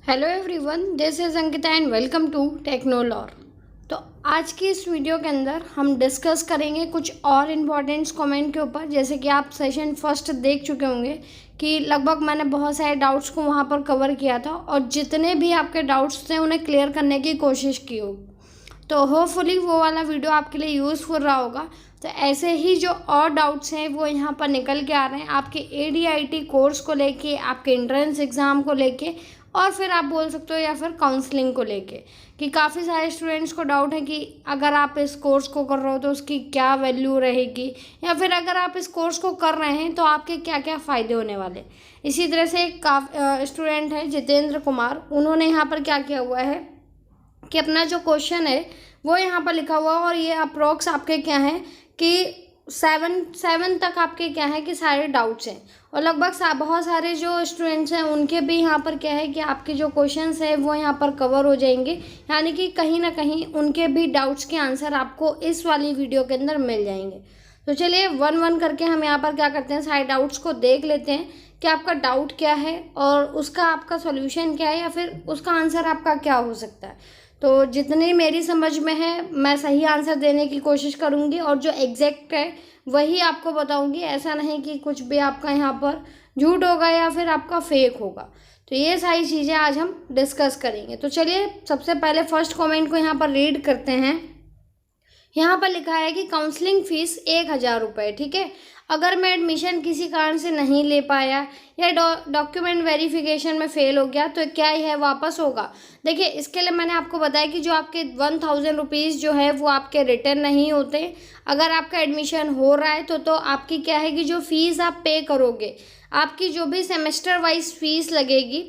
Hello everyone, this is Ankita and welcome to Technolor. तो आज की इस वीडियो के अंदर हम डिस्कस करेंगे कुछ और इम्पॉर्टेंट्स कमेंट के ऊपर। जैसे कि आप सेशन फर्स्ट देख चुके होंगे कि लगभग मैंने बहुत सारे डाउट्स को वहाँ पर कवर किया था और जितने भी आपके डाउट्स थे उन्हें क्लियर करने की कोशिश की हो। तो होपफुली वो वाला वीडियो आपके लिए यूज़फुल रहा होगा। तो ऐसे ही जो और डाउट्स हैं वो यहाँ पर निकल के आ रहे हैं आपके ADIT कोर्स को लेके, आपके एंट्रेंस एग्ज़ाम को लेके, और फिर आप बोल सकते हो या फिर काउंसलिंग को लेके कि काफ़ी सारे स्टूडेंट्स को डाउट है कि अगर आप इस कोर्स को कर रहे हो तो उसकी क्या वैल्यू रहेगी, या फिर अगर आप इस कोर्स को कर रहे हैं तो आपके क्या क्या फ़ायदे होने वाले। इसी तरह से एक स्टूडेंट है जितेंद्र कुमार, उन्होंने यहाँ पर क्या किया हुआ है कि अपना जो क्वेश्चन है वो यहाँ पर लिखा हुआ और ये अप्रोक्स आपके क्या है कि सेवन तक आपके क्या है कि सारे डाउट्स हैं, और लगभग बहुत सारे जो स्टूडेंट्स हैं उनके भी यहाँ पर क्या है कि आपके जो क्वेश्चंस हैं वो यहाँ पर कवर हो जाएंगे। यानी कि कहीं ना कहीं उनके भी डाउट्स के आंसर आपको इस वाली वीडियो के अंदर मिल जाएंगे। तो चलिए वन वन करके हम यहाँ पर क्या करते हैं, सारे डाउट्स को देख लेते हैं कि आपका डाउट क्या है और उसका आपका सोल्यूशन क्या है या फिर उसका आंसर आपका क्या हो सकता है। तो जितनी मेरी समझ में है मैं सही आंसर देने की कोशिश करूँगी और जो एग्जैक्ट है वही आपको बताऊँगी। ऐसा नहीं कि कुछ भी आपका यहाँ पर झूठ होगा या फिर आपका फेक होगा। तो ये सारी चीज़ें आज हम डिस्कस करेंगे। तो चलिए सबसे पहले फर्स्ट कमेंट को यहाँ पर रीड करते हैं। यहाँ पर लिखा है कि काउंसलिंग फ़ीस 1000 रुपये, ठीक है। अगर मैं एडमिशन किसी कारण से नहीं ले पाया या डॉक्यूमेंट वेरिफिकेशन में फ़ेल हो गया तो क्या यह वापस होगा। देखिए इसके लिए मैंने आपको बताया कि जो आपके 1000 रुपीज़ जो है वो आपके रिटर्न नहीं होते। अगर आपका एडमिशन हो रहा है तो आपकी क्या है कि जो फ़ीस आप पे करोगे, आपकी जो भी सेमेस्टर वाइज फ़ीस लगेगी,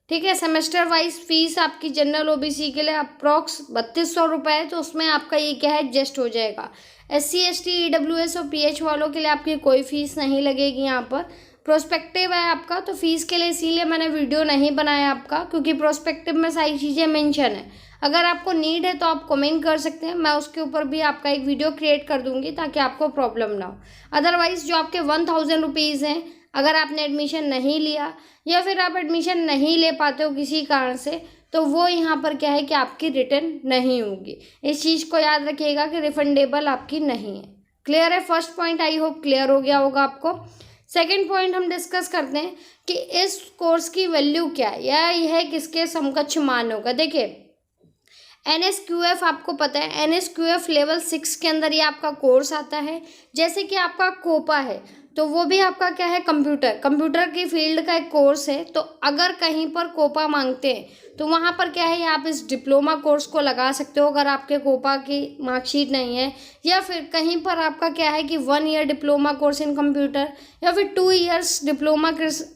ठीक है, सेमेस्टर वाइज फ़ीस आपकी जनरल OBC के लिए अप्रॉक्स 3200 रुपये है, तो उसमें आपका ये क्या है एडजस्ट हो जाएगा। SC ST EWS और PH वालों के लिए आपकी कोई फ़ीस नहीं लगेगी। यहाँ पर प्रोस्पेक्टिव है आपका, तो फ़ीस के लिए इसीलिए मैंने वीडियो नहीं बनाया आपका, क्योंकि प्रोस्पेक्टिव में सारी चीज़ें मेंशन है। अगर आपको नीड है तो आप कमेंट कर सकते हैं, मैं उसके ऊपर भी आपका एक वीडियो क्रिएट कर दूँगी ताकि आपको प्रॉब्लम ना हो। अदरवाइज़ जो आपके 1000 रुपीज़ हैं, अगर आपने एडमिशन नहीं लिया या फिर आप एडमिशन नहीं ले पाते हो किसी कारण से, तो वो यहाँ पर क्या है कि आपकी रिटर्न नहीं होगी। इस चीज़ को याद रखिएगा कि रिफंडेबल आपकी नहीं है। क्लियर है? First point I hope clear हो गया होगा आपको। सेकंड पॉइंट हम डिस्कस करते हैं कि इस कोर्स की वैल्यू क्या है या यह किसके समकक्ष मान होगा। देखिए NSQF आपको पता है, NSQF लेवल 6 के अंदर ये आपका कोर्स आता है। जैसे कि आपका कोपा है तो वो भी आपका क्या है कंप्यूटर की फील्ड का एक कोर्स है। तो अगर कहीं पर कोपा मांगते हैं तो वहाँ पर क्या है आप इस डिप्लोमा कोर्स को लगा सकते हो अगर आपके कोपा की मार्कशीट नहीं है, या फिर कहीं पर आपका क्या है कि 1 year diploma course in computer या फिर 2 इयर्स डिप्लोमा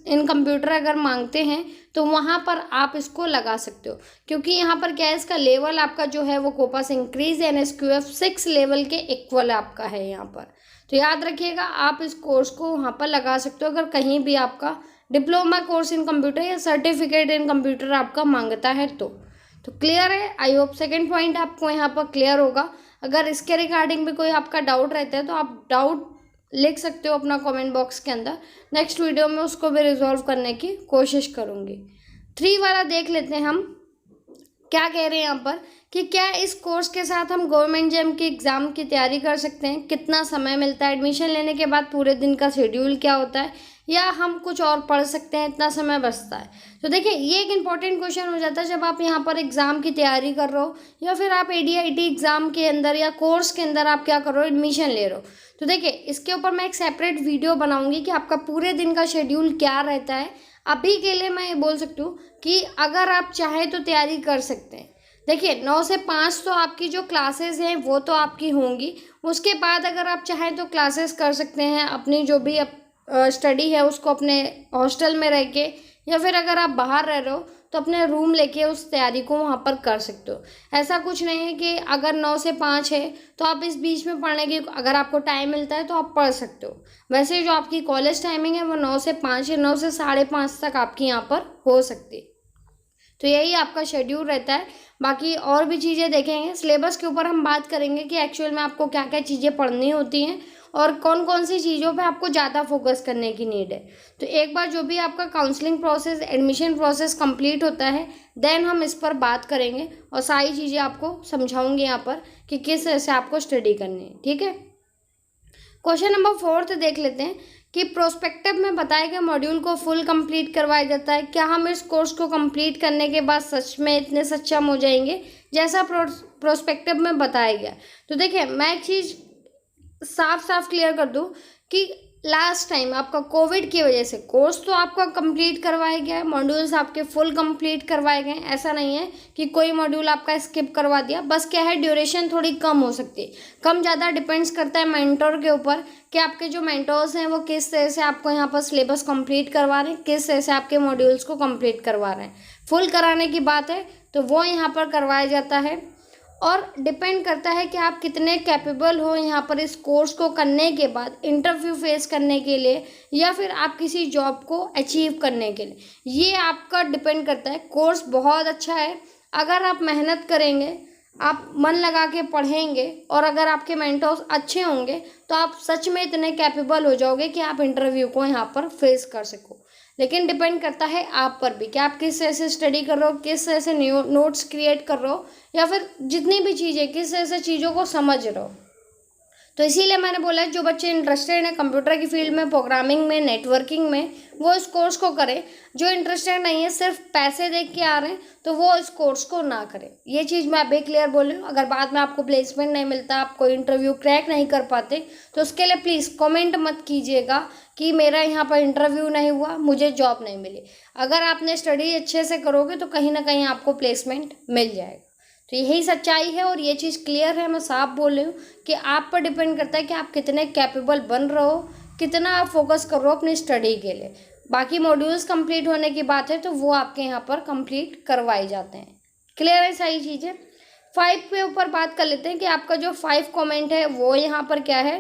इन कंप्यूटर अगर मांगते हैं तो वहाँ पर आप इसको लगा सकते हो, क्योंकि यहाँ पर क्या है इसका लेवल आपका जो है वो कोपा से इंक्रीज NSQF 6 लेवल के इक्वल आपका है यहाँ पर। तो याद रखिएगा आप इस कोर्स को वहाँ पर लगा सकते हो अगर कहीं भी आपका डिप्लोमा कोर्स इन कंप्यूटर या सर्टिफिकेट इन कंप्यूटर आपका मांगता है तो क्लियर है। आई होप सेकंड पॉइंट आपको यहाँ पर क्लियर होगा। अगर इसके रिगार्डिंग भी कोई आपका डाउट रहता है तो आप डाउट लिख सकते हो अपना कमेंट बॉक्स के अंदर। नेक्स्ट वीडियो में उसको भी रिजॉल्व करने की कोशिश करूँगी। 3 वाला देख लेते हैं हम क्या कह रहे हैं यहाँ पर कि क्या इस कोर्स के साथ हम गवर्नमेंट जैम की एग्ज़ाम की तैयारी कर सकते हैं, कितना समय मिलता है, एडमिशन लेने के बाद पूरे दिन का शेड्यूल क्या होता है, या हम कुछ और पढ़ सकते हैं, इतना समय बचता है। तो देखिए ये एक इम्पॉर्टेंट क्वेश्चन हो जाता है जब आप यहाँ पर एग्ज़ाम की तैयारी कर रहे हो या फिर आप ADIT एग्ज़ाम के अंदर या कोर्स के अंदर आप क्या कर रहे हो, एडमिशन ले रहे हो। तो देखिए इसके ऊपर मैं एक सेपरेट वीडियो बनाऊँगी कि आपका पूरे दिन का शेड्यूल क्या रहता है। अभी के लिए मैं ये बोल सकती हूँ कि अगर आप चाहें तो तैयारी कर सकते हैं। देखिए 9 से 5 तो आपकी जो क्लासेस हैं वो तो आपकी होंगी, उसके बाद अगर आप चाहें तो क्लासेस कर सकते हैं अपनी जो भी स्टडी है उसको अपने हॉस्टल में रह के, या फिर अगर आप बाहर रह रहे हो तो अपने रूम लेके उस तैयारी को वहाँ पर कर सकते हो। ऐसा कुछ नहीं है कि अगर 9 से 5 है तो आप इस बीच में पढ़ने की, अगर आपको टाइम मिलता है तो आप पढ़ सकते हो। वैसे जो आपकी कॉलेज टाइमिंग है वो 9 से 5 है, 9 से 5:30 तक आपकी यहाँ पर हो सकती है। तो यही आपका शेड्यूल रहता है। बाकी और भी चीज़ें देखेंगे, सिलेबस के ऊपर हम बात करेंगे कि एक्चुअल में आपको क्या क्या चीज़ें पढ़नी होती हैं और कौन कौन सी चीज़ों पे आपको ज़्यादा फोकस करने की नीड है। तो एक बार जो भी आपका counselling process, admission process complete होता है, देन हम इस पर बात करेंगे और सारी चीज़ें आपको समझाऊंगी यहाँ पर कि किस तरह से आपको स्टडी करनी है। ठीक है, क्वेश्चन नंबर 4 देख लेते हैं कि प्रोस्पेक्टिव में बताए गए मॉड्यूल को फुल कंप्लीट करवाया जाता है। क्या हम इस कोर्स को कंप्लीट करने के बाद सच में इतने सक्षम हो जाएंगे जैसा प्रोस्पेक्टिव में बताया गया। तो देखिए, मैं एक चीज़ साफ साफ क्लियर कर दूं कि लास्ट टाइम आपका कोविड की वजह से कोर्स तो आपका कंप्लीट करवाया गया है, मॉड्यूल्स आपके फुल कंप्लीट करवाए गए। ऐसा नहीं है कि कोई मॉड्यूल आपका स्किप करवा दिया, बस क्या है ड्यूरेशन थोड़ी कम हो सकती है। कम ज़्यादा डिपेंड्स करता है मेंटर के ऊपर कि आपके जो मेंटर्स हैं वो किस तरह से आपको यहाँ पर सिलेबस कंप्लीट करवा रहे हैं, किस तरह से आपके मॉड्यूल्स को कंप्लीट करवा रहे हैं। फुल कराने की बात है तो वो यहाँ पर करवाया जाता है और डिपेंड करता है कि आप कितने कैपेबल हो यहाँ पर इस कोर्स को करने के बाद इंटरव्यू फेस करने के लिए या फिर आप किसी जॉब को अचीव करने के लिए। ये आपका डिपेंड करता है। कोर्स बहुत अच्छा है, अगर आप मेहनत करेंगे, आप मन लगा के पढ़ेंगे और अगर आपके मेंटर्स अच्छे होंगे तो आप सच में इतने कैपेबल हो जाओगे कि आप इंटरव्यू को यहाँ पर फेस कर सको। लेकिन डिपेंड करता है आप पर भी कि आप किस तरह से स्टडी कर रहे हो, किस तरह से नोट्स क्रिएट कर रहे हो या फिर जितनी भी चीज़ें किस तरह से चीज़ों को समझ रहे हो। तो इसीलिए मैंने बोला जो बच्चे इंटरेस्टेड हैं कंप्यूटर की फील्ड में, प्रोग्रामिंग में, नेटवर्किंग में, वो इस कोर्स को करें। जो इंटरेस्टेड नहीं है, सिर्फ पैसे देख के आ रहे हैं, तो वो इस कोर्स को ना करें। ये चीज़ मैं अभी क्लियर बोल रही हूँ। अगर बाद में आपको प्लेसमेंट नहीं मिलता, आप कोई इंटरव्यू क्रैक नहीं कर पाते, तो उसके लिए प्लीज़ कमेंट मत कीजिएगा कि मेरा यहाँ पर इंटरव्यू नहीं हुआ, मुझे जॉब नहीं मिली। अगर आपने स्टडी अच्छे से करोगे तो कहीं ना कहीं आपको प्लेसमेंट मिल जाएगा। तो यही सच्चाई है और ये चीज़ क्लियर है, मैं साफ बोल रही हूँ कि आप पर डिपेंड करता है कि आप कितने कैपेबल बन रहे हो, कितना आप फोकस कर रहे हो अपनी स्टडी के लिए। बाकी मॉड्यूल्स कंप्लीट होने की बात है तो वो आपके यहाँ पर कंप्लीट करवाए जाते हैं। क्लियर है सारी चीज़ें। 5 के ऊपर बात कर लेते हैं कि आपका जो 5 कमेंट है वो यहाँ पर क्या है,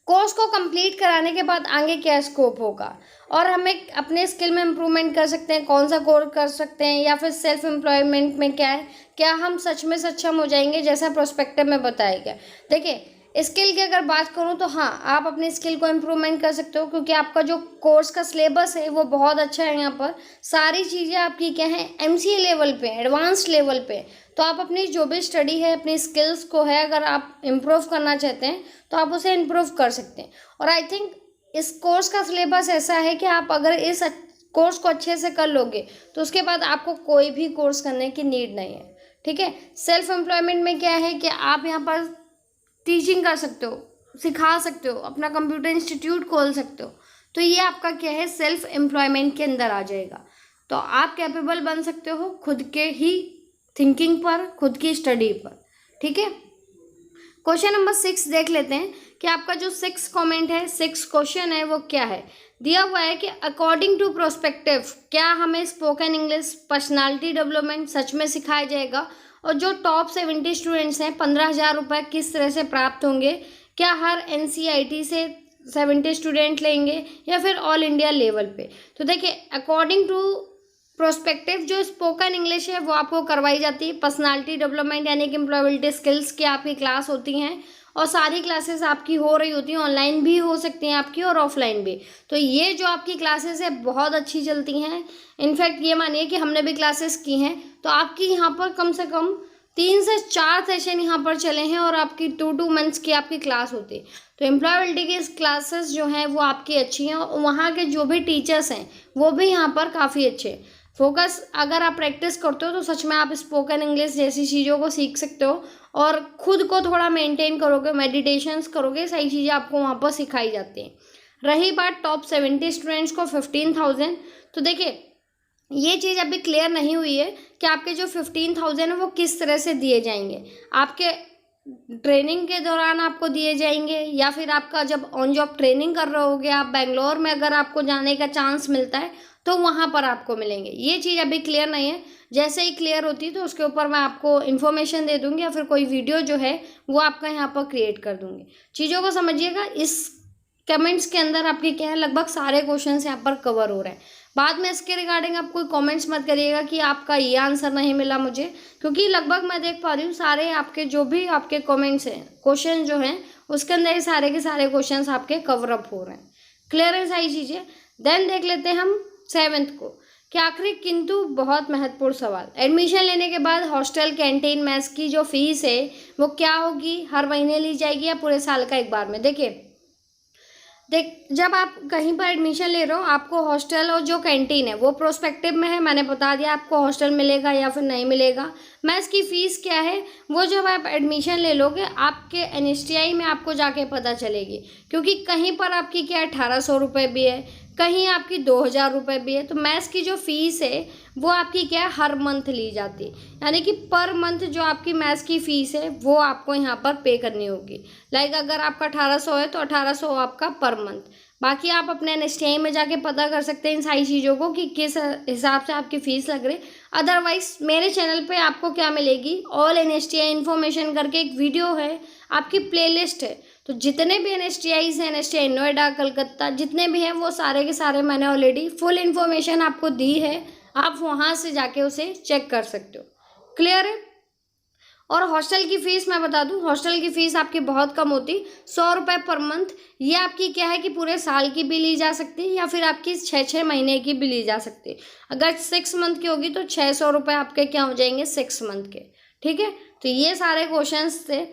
कोर्स को कंप्लीट कराने के बाद आगे क्या स्कोप होगा और हमें अपने स्किल में इम्प्रूवमेंट कर सकते हैं, कौन सा कोर्स कर सकते हैं या फिर सेल्फ एम्प्लॉयमेंट में क्या है, क्या हम सच में सक्षम हो जाएंगे जैसा प्रोस्पेक्टिव में बताया गया। देखिए, स्किल की अगर बात करूं तो हाँ, आप अपनी स्किल को इम्प्रूवमेंट कर सकते हो क्योंकि आपका जो कोर्स का सिलेबस है वो बहुत अच्छा है। यहाँ पर सारी चीज़ें आपकी क्या है, MCA लेवल पे, एडवांस लेवल पे। तो आप अपनी जो भी स्टडी है, अपनी स्किल्स को है, अगर आप इम्प्रूव करना चाहते हैं तो आप उसे इम्प्रूव कर सकते हैं। और आई थिंक इस कोर्स का सिलेबस ऐसा है कि आप अगर इस कोर्स को अच्छे से कर लोगे तो उसके बाद आपको कोई भी कोर्स करने की नीड नहीं है। ठीक है, सेल्फ एम्प्लॉयमेंट में क्या है कि आप यहाँ पर टीचिंग कर सकते हो, सिखा सकते हो, अपना कंप्यूटर इंस्टीट्यूट खोल सकते हो। तो ये आपका क्या है, सेल्फ एम्प्लॉयमेंट के अंदर आ जाएगा। तो आप कैपेबल बन सकते हो खुद के ही थिंकिंग पर, खुद की स्टडी पर। ठीक है, क्वेश्चन नंबर 6 देख लेते हैं कि आपका जो 6 कमेंट है, 6 क्वेश्चन है वो क्या है। दिया हुआ है कि अकॉर्डिंग टू प्रोस्पेक्टिव क्या हमें स्पोकन इंग्लिश पर्सनालिटी डेवलपमेंट सच में सिखाया जाएगा और जो टॉप 70 स्टूडेंट्स हैं 15,000 रुपये किस तरह से प्राप्त होंगे। क्या हर NCERT से 70 स्टूडेंट लेंगे या फिर ऑल इंडिया लेवल पे। तो देखिए, अकॉर्डिंग टू प्रोस्पेक्टिव जो स्पोकन इंग्लिश है वो आपको करवाई जाती है। पर्सनालिटी डेवलपमेंट यानी कि एम्प्लॉयबिलिटी स्किल्स की आपकी क्लास होती हैं और सारी क्लासेस आपकी हो रही होती हैं, ऑनलाइन भी हो सकती हैं आपकी और ऑफलाइन भी। तो ये जो आपकी क्लासेस है बहुत अच्छी चलती हैं। इनफैक्ट ये मानिए कि हमने भी क्लासेस की हैं, तो आपकी यहाँ पर कम से कम 3 से 4 सेशन यहाँ पर चले हैं और आपकी 2 मंथ्स की आपकी क्लास होती है। तो एम्प्लॉयबिलिटी की क्लासेस जो हैं वो आपकी अच्छी हैं और वहाँ के जो भी टीचर्स हैं वो भी यहाँ पर काफ़ी अच्छे हैं। फोकस अगर आप प्रैक्टिस करते हो तो सच में आप स्पोकन इंग्लिश जैसी चीज़ों को सीख सकते हो और खुद को थोड़ा मेंटेन करोगे, मेडिटेशंस करोगे, सही चीज़ें आपको वहाँ पर सिखाई जाती हैं। रही बात टॉप 70 स्टूडेंट्स को 15,000, तो देखिए ये चीज़ अभी क्लियर नहीं हुई है कि आपके जो 15,000 है वो किस तरह से दिए जाएंगे। आपके ट्रेनिंग के दौरान आपको दिए जाएंगे या फिर आपका जब ऑन जॉब ट्रेनिंग कर रहे होगे आप बेंगलोर में, अगर आपको जाने का चांस मिलता है तो वहाँ पर आपको मिलेंगे। ये चीज़ अभी क्लियर नहीं है। जैसे ही क्लियर होती है तो उसके ऊपर मैं आपको इन्फॉर्मेशन दे दूँगी या फिर कोई वीडियो जो है वो आपका यहाँ पर क्रिएट कर दूँगी। चीज़ों को समझिएगा। इस कमेंट्स के अंदर आपके क्या है, लगभग सारे क्वेश्चंस यहाँ पर कवर हो रहे हैं। बाद में इसके रिगार्डिंग आप कोई कमेंट्स मत करिएगा कि आपका ये आंसर नहीं मिला मुझे, क्योंकि लगभग मैं देख पा रही हूँ सारे आपके जो भी आपके कमेंट्स हैं, क्वेश्चन जो हैं उसके अंदर ये सारे के सारे क्वेश्चंस आपके कवर अप हो रहे हैं। क्लियर है सारी चीज़ें। देन देख लेते हैं हम 7th को कि आखिरी किंतु बहुत महत्वपूर्ण सवाल, एडमिशन लेने के बाद हॉस्टल कैंटीन मेस की जो फीस है वो क्या होगी, हर महीने ली जाएगी या पूरे साल का एक बार में। देखिए जब आप कहीं पर एडमिशन ले रहे हो आपको हॉस्टल और जो कैंटीन है वो प्रोस्पेक्टिव में है, मैंने बता दिया आपको हॉस्टल मिलेगा या फिर नहीं मिलेगा। मैथ्स की फ़ीस क्या है वो जब आप एडमिशन ले लोगे आपके एनएसटीआई में आपको जाके पता चलेगी, क्योंकि कहीं पर आपकी क्या 1800 रुपये भी है, कहीं आपकी 2000 रुपये भी है। तो मैथ्स की जो फ़ीस है वो आपकी क्या है हर मंथ ली जाती है, यानी कि पर मंथ जो आपकी मैथ्स की फ़ीस है वो आपको यहाँ पर पे करनी होगी। लाइक अगर आपका 1800 है तो 1800 आपका पर मंथ। बाकी आप अपने एनएसटीआई में जाके पता कर सकते हैं इन सारी चीज़ों को कि किस हिसाब से आपकी फ़ीस लग रही। अदरवाइज़ मेरे चैनल पे आपको क्या मिलेगी, ऑल एनएसटीआई इन्फॉर्मेशन करके एक वीडियो है, आपकी प्लेलिस्ट है। तो जितने भी एनएसटीआईज़ हैं, एनएसटीआई नोएडा, कलकत्ता, जितने भी हैं वो सारे के सारे मैंने ऑलरेडी फुल इन्फॉर्मेशन आपको दी है, आप वहाँ से जाके उसे चेक कर सकते हो। क्लियर है। और हॉस्टल की फ़ीस मैं बता दूं, हॉस्टल की फ़ीस आपकी बहुत कम होती, 100 रुपये पर मंथ। ये आपकी क्या है कि पूरे साल की भी ली जा सकती है या फिर आपकी 6 महीने की भी ली जा सकती है। अगर 6 मंथ की होगी तो 600 रुपये आपके क्या हो जाएंगे 6 मंथ के। ठीक है, तो ये सारे क्वेश्चंस थे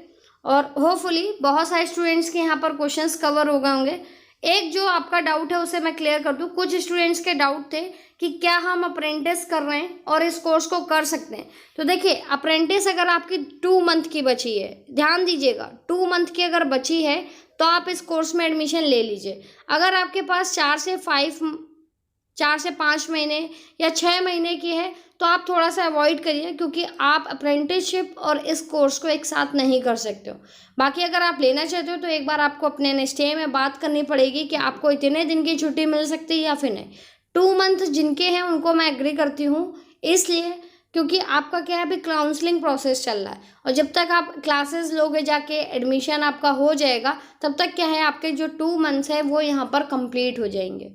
और होपफुली बहुत सारे स्टूडेंट्स के यहाँ पर क्वेश्चंस कवर हो गए होंगे। एक जो आपका डाउट है उसे मैं क्लियर कर दूं। कुछ स्टूडेंट्स के डाउट थे कि क्या हम अप्रेंटिस कर रहे हैं और इस कोर्स को कर सकते हैं। तो देखिए अप्रेंटिस अगर आपकी 2 मंथ की बची है, ध्यान दीजिएगा 2 मंथ की अगर बची है तो आप इस कोर्स में एडमिशन ले लीजिए। अगर आपके पास 4 से 5 महीने या 6 महीने की है तो आप थोड़ा सा अवॉइड करिए, क्योंकि आप अप्रेंटिसशिप और इस कोर्स को एक साथ नहीं कर सकते हो। बाकी अगर आप लेना चाहते हो तो एक बार आपको अपने एनएसटीआई में बात करनी पड़ेगी कि आपको इतने दिन की छुट्टी मिल सकती है या फिर नहीं। 2 मंथ जिनके हैं उनको मैं एग्री करती हूँ, इसलिए क्योंकि आपका क्या है अभी काउंसलिंग प्रोसेस चल रहा है और जब तक आप क्लासेस लोगे जाके एडमिशन आपका हो जाएगा तब तक क्या है आपके जो 2 मंथ्स है वो यहाँ पर कंप्लीट हो जाएंगे।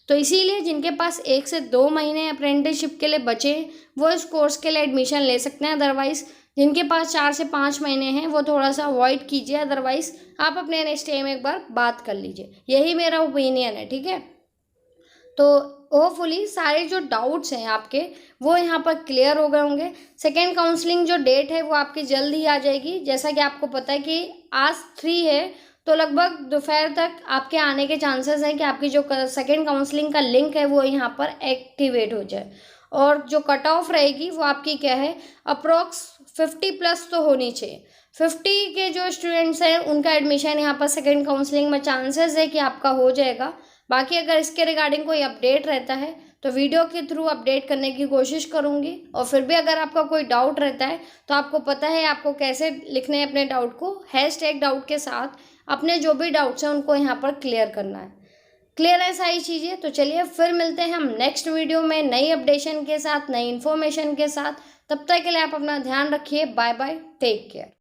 तो इसीलिए जिनके पास 1 से 2 महीने अप्रेंटिसशिप के लिए बचे वो इस कोर्स के लिए एडमिशन ले सकते हैं। अदरवाइज़ जिनके पास 4 से 5 महीने हैं वो थोड़ा सा अवॉइड कीजिए। अदरवाइज़ आप अपने एनएसटीआई में एक बार बात कर लीजिए, यही मेरा ओपिनियन है। ठीक है, तो होपफुली सारे जो डाउट्स हैं आपके वो यहाँ पर क्लियर हो गए होंगे। सेकेंड काउंसलिंग जो डेट है वो आपकी जल्द ही आ जाएगी। जैसा कि आपको पता है कि आज 3 है तो लगभग दोपहर तक आपके आने के चांसेस हैं कि आपकी जो सेकेंड काउंसलिंग का लिंक है वो यहाँ पर एक्टिवेट हो जाए। और जो कट ऑफ रहेगी वो आपकी क्या है अप्रोक्स 50+ तो होनी चाहिए। 50 के जो स्टूडेंट्स हैं उनका एडमिशन यहाँ पर सेकेंड काउंसलिंग में चांसेस है कि आपका हो जाएगा। बाकी अगर इसके रिगार्डिंग कोई अपडेट रहता है तो वीडियो के थ्रू अपडेट करने की कोशिश करूँगी। और फिर भी अगर आपका कोई डाउट रहता है तो आपको पता है आपको कैसे लिखने हैं अपने डाउट को, #डाउट के साथ अपने जो भी डाउट्स हैं उनको यहाँ पर क्लियर करना है। क्लियर है सारी चीज़ें। तो चलिए फिर मिलते हैं हम नेक्स्ट वीडियो में नई अपडेशन के साथ, नई इन्फॉर्मेशन के साथ। तब तक के लिए आप अपना ध्यान रखिए। Bye bye, take care.